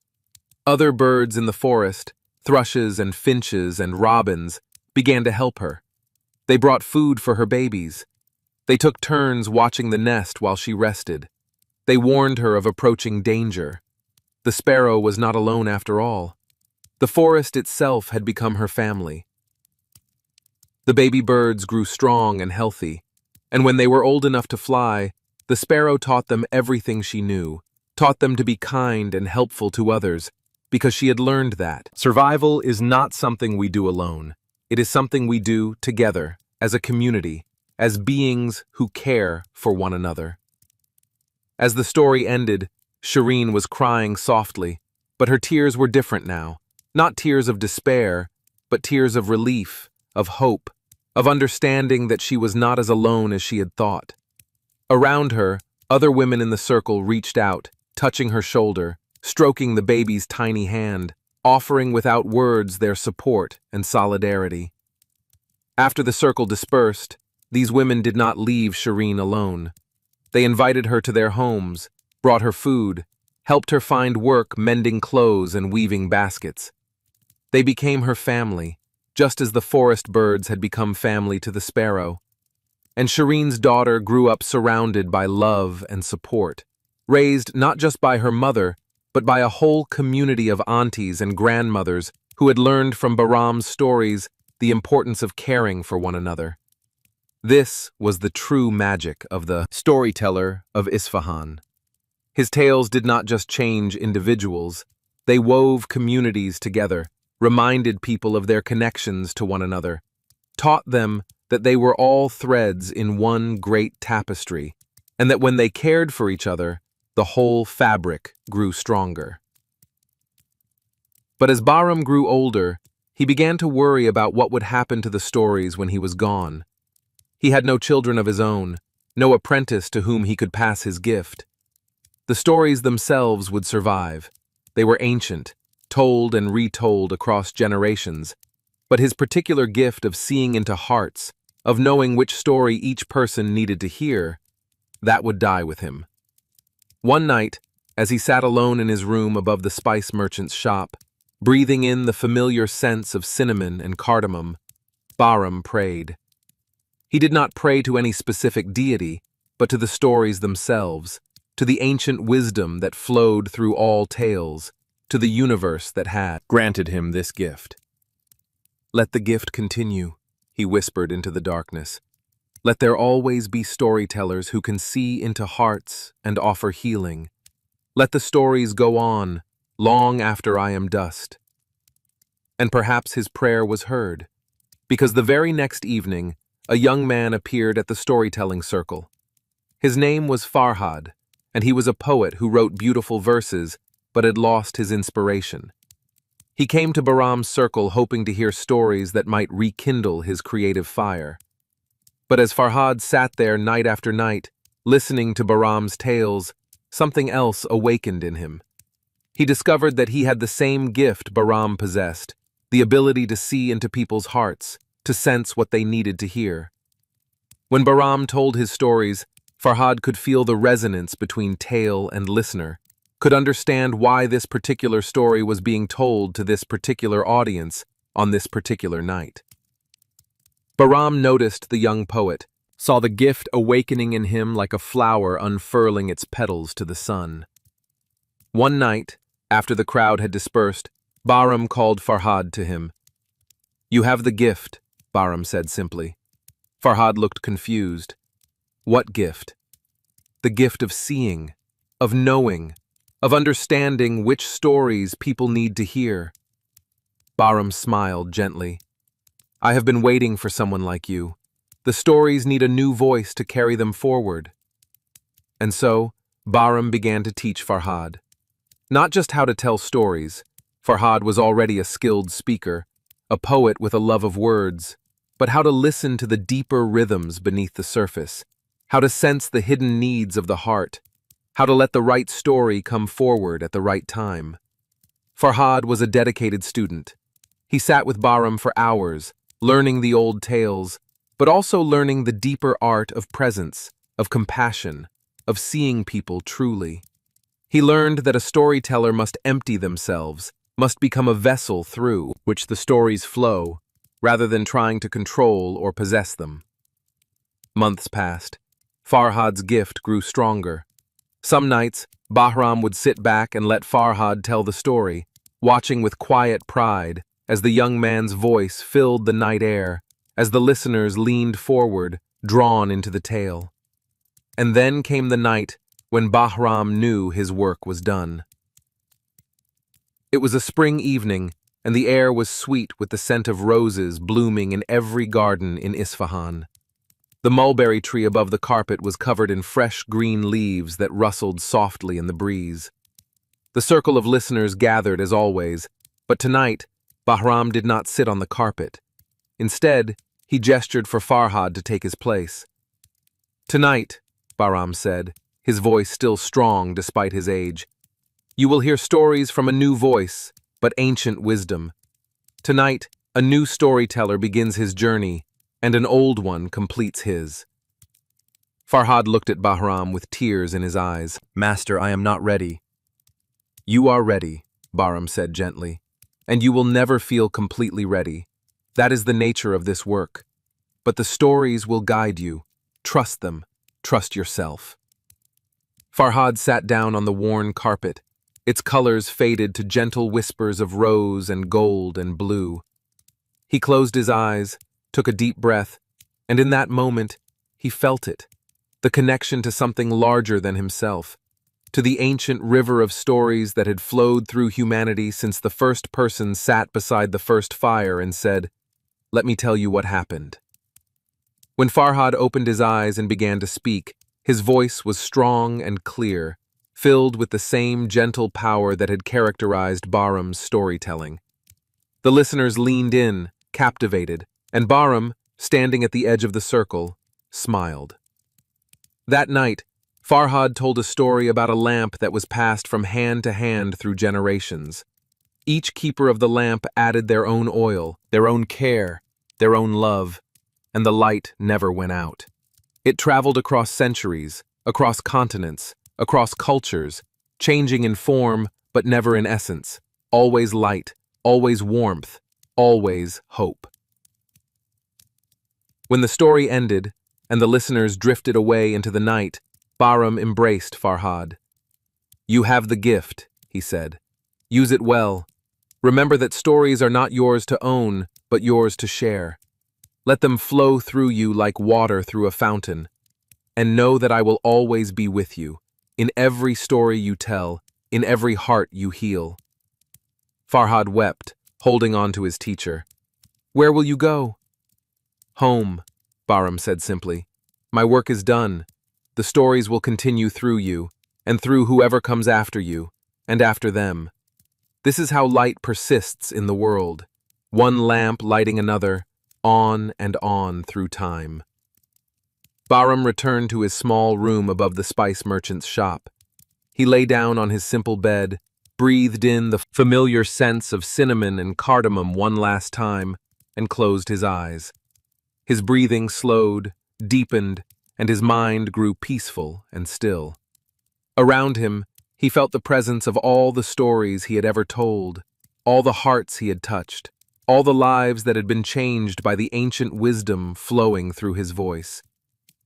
Other birds in the forest, thrushes and finches and robins, began to help her. They brought food for her babies. They took turns watching the nest while she rested. They warned her of approaching danger. The sparrow was not alone after all. The forest itself had become her family. The baby birds grew strong and healthy, and when they were old enough to fly, the sparrow taught them everything she knew, taught them to be kind and helpful to others, because she had learned that survival is not something we do alone. It is something we do together, as a community, as beings who care for one another. As the story ended, Shireen was crying softly, but her tears were different now. Not tears of despair, but tears of relief, of hope, of understanding that she was not as alone as she had thought. Around her, other women in the circle reached out, touching her shoulder, stroking the baby's tiny hand, offering without words their support and solidarity. After the circle dispersed, these women did not leave Shireen alone. They invited her to their homes, brought her food, helped her find work mending clothes and weaving baskets. They became her family, just as the forest birds had become family to the sparrow. And Shireen's daughter grew up surrounded by love and support, raised not just by her mother, but by a whole community of aunties and grandmothers who had learned from Bahram's stories the importance of caring for one another. This was the true magic of the Storyteller of Isfahan. His tales did not just change individuals, they wove communities together, reminded people of their connections to one another, taught them that they were all threads in one great tapestry, and that when they cared for each other, the whole fabric grew stronger. But as Bahram grew older, he began to worry about what would happen to the stories when he was gone. He had no children of his own, no apprentice to whom he could pass his gift. The stories themselves would survive. They were ancient, told and retold across generations, but his particular gift of seeing into hearts, of knowing which story each person needed to hear, that would die with him. One night, as he sat alone in his room above the spice merchant's shop, breathing in the familiar scents of cinnamon and cardamom, Bahram prayed. He did not pray to any specific deity, but to the stories themselves, to the ancient wisdom that flowed through all tales, to the universe that had granted him this gift. "Let the gift continue," he whispered into the darkness. "Let there always be storytellers who can see into hearts and offer healing. Let the stories go on, long after I am dust." And perhaps his prayer was heard, because the very next evening, a young man appeared at the storytelling circle. His name was Farhad, and he was a poet who wrote beautiful verses, but had lost his inspiration. He came to Bahram's circle hoping to hear stories that might rekindle his creative fire. But as Farhad sat there night after night, listening to Bahram's tales, something else awakened in him. He discovered that he had the same gift Bahram possessed, the ability to see into people's hearts, to sense what they needed to hear. When Bahram told his stories, Farhad could feel the resonance between tale and listener, could understand why this particular story was being told to this particular audience on this particular night. Bahram noticed the young poet, saw the gift awakening in him like a flower unfurling its petals to the sun. One night, after the crowd had dispersed, Bahram called Farhad to him. "You have the gift," Bahram said simply. Farhad looked confused. What gift? The gift of seeing, of knowing, of understanding which stories people need to hear. Bahram smiled gently. "I have been waiting for someone like you. The stories need a new voice to carry them forward." And so, Bahram began to teach Farhad. Not just how to tell stories. Farhad was already a skilled speaker, a poet with a love of words, but how to listen to the deeper rhythms beneath the surface, how to sense the hidden needs of the heart, how to let the right story come forward at the right time. Farhad was a dedicated student. He sat with Bahram for hours, learning the old tales, but also learning the deeper art of presence, of compassion, of seeing people truly. He learned that a storyteller must empty themselves, must become a vessel through which the stories flow, rather than trying to control or possess them. Months passed. Farhad's gift grew stronger. Some nights, Bahram would sit back and let Farhad tell the story, watching with quiet pride as the young man's voice filled the night air, as the listeners leaned forward, drawn into the tale. And then came the night when Bahram knew his work was done. It was a spring evening, and the air was sweet with the scent of roses blooming in every garden in Isfahan. The mulberry tree above the carpet was covered in fresh green leaves that rustled softly in the breeze. The circle of listeners gathered as always, but tonight, Bahram did not sit on the carpet. Instead, he gestured for Farhad to take his place. "Tonight," Bahram said, his voice still strong despite his age, "you will hear stories from a new voice, but ancient wisdom. Tonight, a new storyteller begins his journey, and an old one completes his." Farhad looked at Bahram with tears in his eyes. "Master, I am not ready." "You are ready," Bahram said gently, "and you will never feel completely ready. That is the nature of this work. But the stories will guide you. Trust them. Trust yourself." Farhad sat down on the worn carpet. Its colors faded to gentle whispers of rose and gold and blue. He closed his eyes, took a deep breath, and in that moment, he felt it, the connection to something larger than himself, to the ancient river of stories that had flowed through humanity since the first person sat beside the first fire and said, "Let me tell you what happened." When Farhad opened his eyes and began to speak, his voice was strong and clear, filled with the same gentle power that had characterized Bahram's storytelling. The listeners leaned in, captivated, and Bahram, standing at the edge of the circle, smiled. That night, Farhad told a story about a lamp that was passed from hand to hand through generations. Each keeper of the lamp added their own oil, their own care, their own love, and the light never went out. It traveled across centuries, across continents, across cultures, changing in form but never in essence, always light, always warmth, always hope. When the story ended, and the listeners drifted away into the night, Bahram embraced Farhad. "You have the gift," he said. "Use it well. Remember that stories are not yours to own, but yours to share. Let them flow through you like water through a fountain. And know that I will always be with you, in every story you tell, in every heart you heal." Farhad wept, holding on to his teacher. "Where will you go?" "Home," Bahram said simply. "My work is done. The stories will continue through you, and through whoever comes after you, and after them. This is how light persists in the world, one lamp lighting another, on and on through time." Bahram returned to his small room above the spice merchant's shop. He lay down on his simple bed, breathed in the familiar scents of cinnamon and cardamom one last time, and closed his eyes. His breathing slowed, deepened, and his mind grew peaceful and still. Around him, he felt the presence of all the stories he had ever told, all the hearts he had touched, all the lives that had been changed by the ancient wisdom flowing through his voice.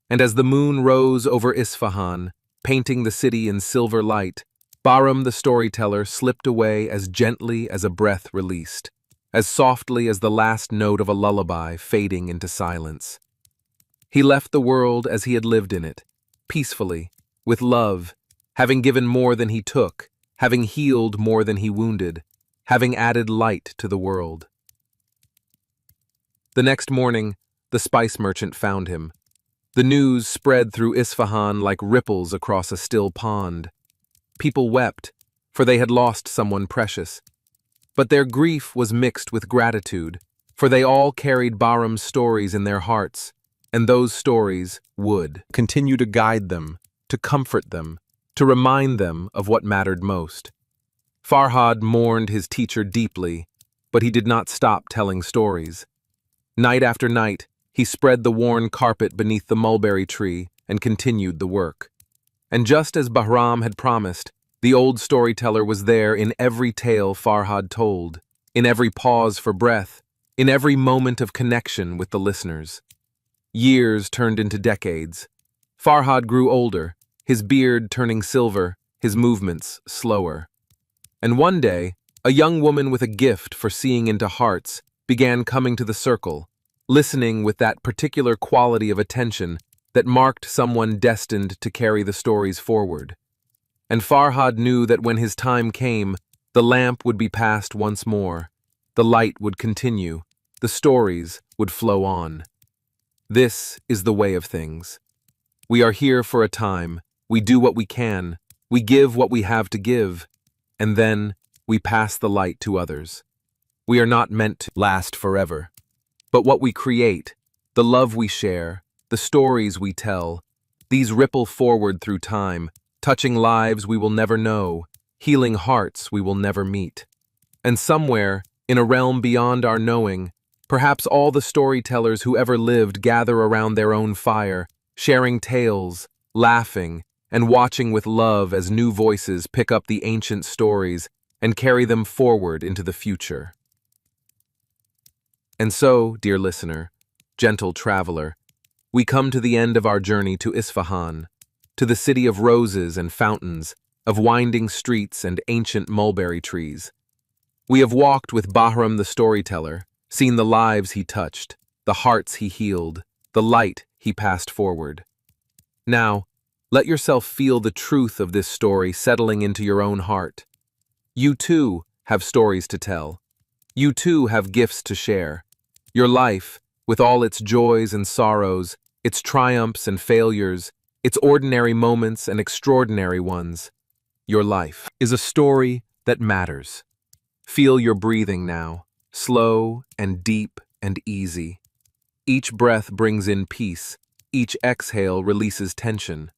And as the moon rose over Isfahan, painting the city in silver light, Bahram the storyteller slipped away as gently as a breath released, as softly as the last note of a lullaby fading into silence. He left the world as he had lived in it, peacefully, with love, having given more than he took, having healed more than he wounded, having added light to the world. The next morning, the spice merchant found him. The news spread through Isfahan like ripples across a still pond. People wept, for they had lost someone precious. But their grief was mixed with gratitude, for they all carried Bahram's stories in their hearts, and those stories would continue to guide them, to comfort them, to remind them of what mattered most. Farhad mourned his teacher deeply, but he did not stop telling stories. Night after night, he spread the worn carpet beneath the mulberry tree and continued the work. And just as Bahram had promised, the old storyteller was there in every tale Farhad told, in every pause for breath, in every moment of connection with the listeners. Years turned into decades. Farhad grew older, his beard turning silver, his movements slower. And one day, a young woman with a gift for seeing into hearts began coming to the circle, listening with that particular quality of attention that marked someone destined to carry the stories forward. And Farhad knew that when his time came, the lamp would be passed once more, the light would continue, the stories would flow on. This is the way of things. We are here for a time, we do what we can, we give what we have to give, and then we pass the light to others. We are not meant to last forever. But what we create, the love we share, the stories we tell, these ripple forward through time, touching lives we will never know, healing hearts we will never meet. And somewhere, in a realm beyond our knowing, perhaps all the storytellers who ever lived gather around their own fire, sharing tales, laughing, and watching with love as new voices pick up the ancient stories and carry them forward into the future. And so, dear listener, gentle traveler, we come to the end of our journey to Isfahan, to the city of roses and fountains, of winding streets and ancient mulberry trees. We have walked with Bahram the storyteller, seen the lives he touched, the hearts he healed, the light he passed forward. Now, let yourself feel the truth of this story settling into your own heart. You too have stories to tell. You too have gifts to share. Your life, with all its joys and sorrows, its triumphs and failures, its ordinary moments and extraordinary ones, your life is a story that matters. Feel your breathing now, slow and deep and easy. Each breath brings in peace, each exhale releases tension.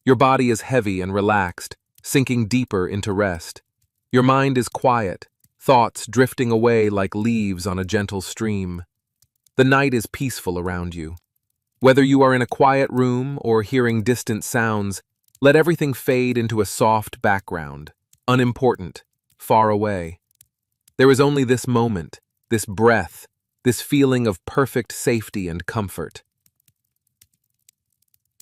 Your body is heavy and relaxed, sinking deeper into rest. Your mind is quiet, thoughts drifting away like leaves on a gentle stream. The night is peaceful around you. Whether you are in a quiet room or hearing distant sounds, let everything fade into a soft background, unimportant, far away. There is only this moment, this breath, this feeling of perfect safety and comfort.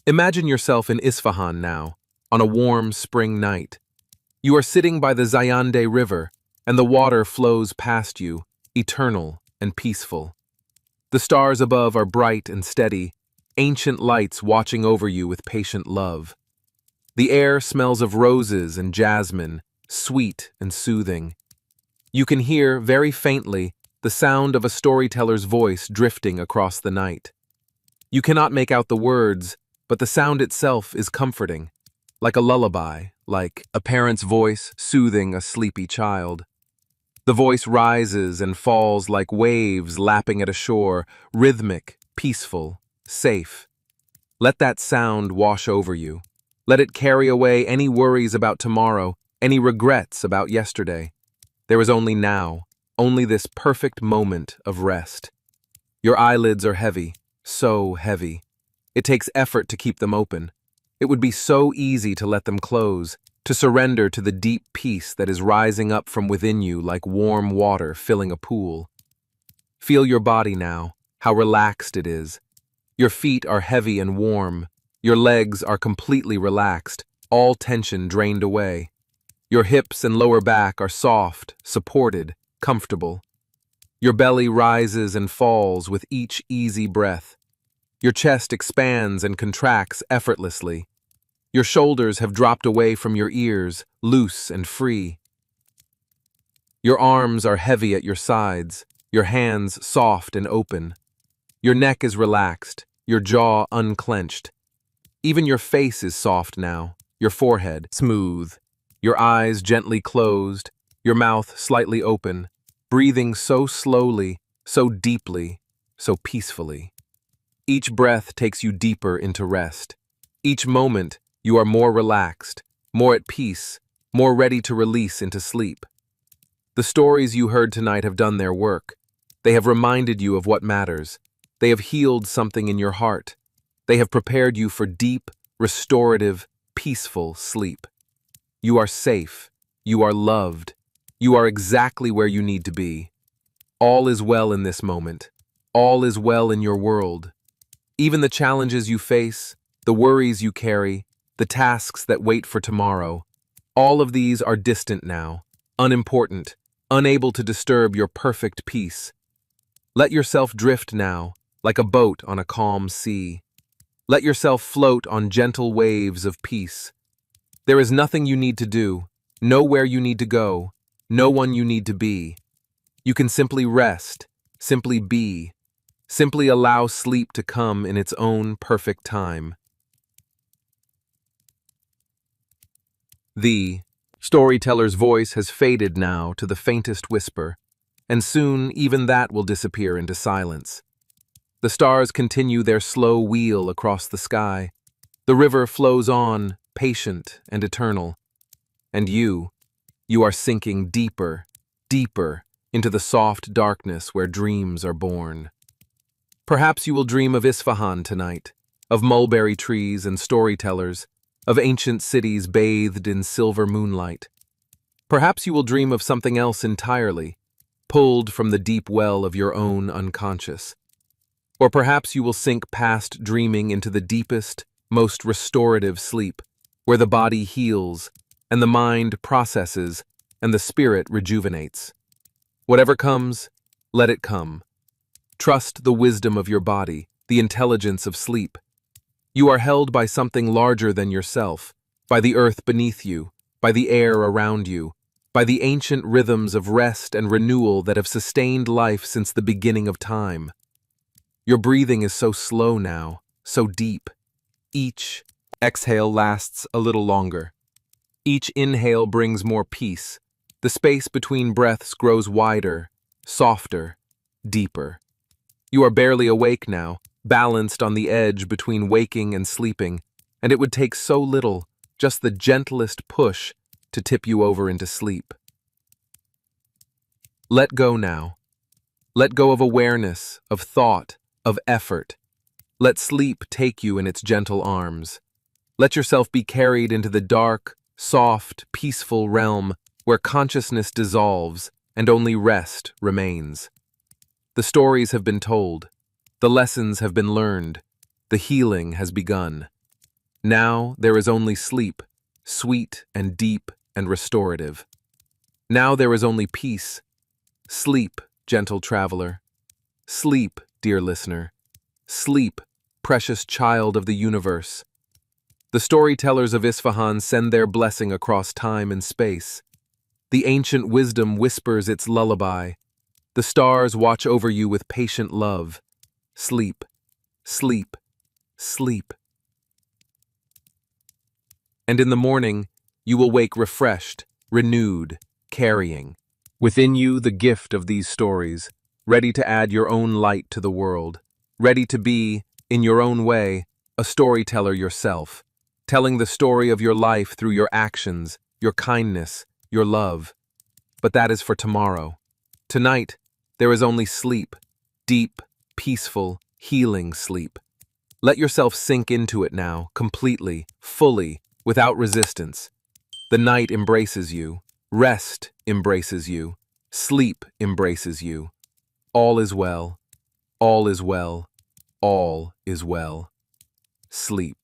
Imagine yourself in Isfahan now, on a warm spring night. You are sitting by the Zayande River, and the water flows past you, eternal and peaceful. The stars above are bright and steady, ancient lights watching over you with patient love. The air smells of roses and jasmine, sweet and soothing. You can hear, very faintly, the sound of a storyteller's voice drifting across the night. You cannot make out the words, but the sound itself is comforting, like a lullaby, like a parent's voice soothing a sleepy child. The voice rises and falls like waves lapping at a shore, rhythmic, peaceful, safe. Let that sound wash over you. Let it carry away any worries about tomorrow, any regrets about yesterday. There is only now, only this perfect moment of rest. Your eyelids are heavy, so heavy. It takes effort to keep them open. It would be so easy to let them close, to surrender to the deep peace that is rising up from within you like warm water filling a pool. Feel your body now, how relaxed it is. Your feet are heavy and warm. Your legs are completely relaxed, all tension drained away. Your hips and lower back are soft, supported, comfortable. Your belly rises and falls with each easy breath. Your chest expands and contracts effortlessly. Your shoulders have dropped away from your ears, loose and free. Your arms are heavy at your sides, your hands soft and open. Your neck is relaxed, your jaw unclenched. Even your face is soft now, your forehead smooth, your eyes gently closed, your mouth slightly open, breathing so slowly, so deeply, so peacefully. Each breath takes you deeper into rest. Each moment, you are more relaxed, more at peace, more ready to release into sleep. The stories you heard tonight have done their work. They have reminded you of what matters. They have healed something in your heart. They have prepared you for deep, restorative, peaceful sleep. You are safe. You are loved. You are exactly where you need to be. All is well in this moment. All is well in your world. Even the challenges you face, the worries you carry, the tasks that wait for tomorrow, all of these are distant now, unimportant, unable to disturb your perfect peace. Let yourself drift now, like a boat on a calm sea. Let yourself float on gentle waves of peace. There is nothing you need to do, nowhere you need to go, no one you need to be. You can simply rest, simply be. Simply allow sleep to come in its own perfect time. The storyteller's voice has faded now to the faintest whisper, and soon even that will disappear into silence. The stars continue their slow wheel across the sky. The river flows on, patient and eternal. And you are sinking deeper, deeper into the soft darkness where dreams are born. Perhaps you will dream of Isfahan tonight, of mulberry trees and storytellers, of ancient cities bathed in silver moonlight. Perhaps you will dream of something else entirely, pulled from the deep well of your own unconscious. Or perhaps you will sink past dreaming into the deepest, most restorative sleep, where the body heals, and the mind processes, and the spirit rejuvenates. Whatever comes, let it come. Trust the wisdom of your body, the intelligence of sleep. You are held by something larger than yourself, by the earth beneath you, by the air around you, by the ancient rhythms of rest and renewal that have sustained life since the beginning of time. Your breathing is so slow now, so deep. Each exhale lasts a little longer. Each inhale brings more peace. The space between breaths grows wider, softer, deeper. You are barely awake now, balanced on the edge between waking and sleeping, and it would take so little, just the gentlest push, to tip you over into sleep. Let go now. Let go of awareness, of thought, of effort. Let sleep take you in its gentle arms. Let yourself be carried into the dark, soft, peaceful realm where consciousness dissolves and only rest remains. The stories have been told. The lessons have been learned. The healing has begun. Now there is only sleep, sweet and deep and restorative. Now there is only peace. Sleep, gentle traveler. Sleep, dear listener. Sleep, precious child of the universe. The storytellers of Isfahan send their blessing across time and space. The ancient wisdom whispers its lullaby. The stars watch over you with patient love. Sleep, sleep, sleep. And in the morning, you will wake refreshed, renewed, carrying within you the gift of these stories, ready to add your own light to the world, ready to be, in your own way, a storyteller yourself, telling the story of your life through your actions, your kindness, your love. But that is for tomorrow. Tonight, there is only sleep, deep, peaceful, healing sleep. Let yourself sink into it now, completely, fully, without resistance. The night embraces you. Rest embraces you. Sleep embraces you. All is well. All is well. All is well. Sleep.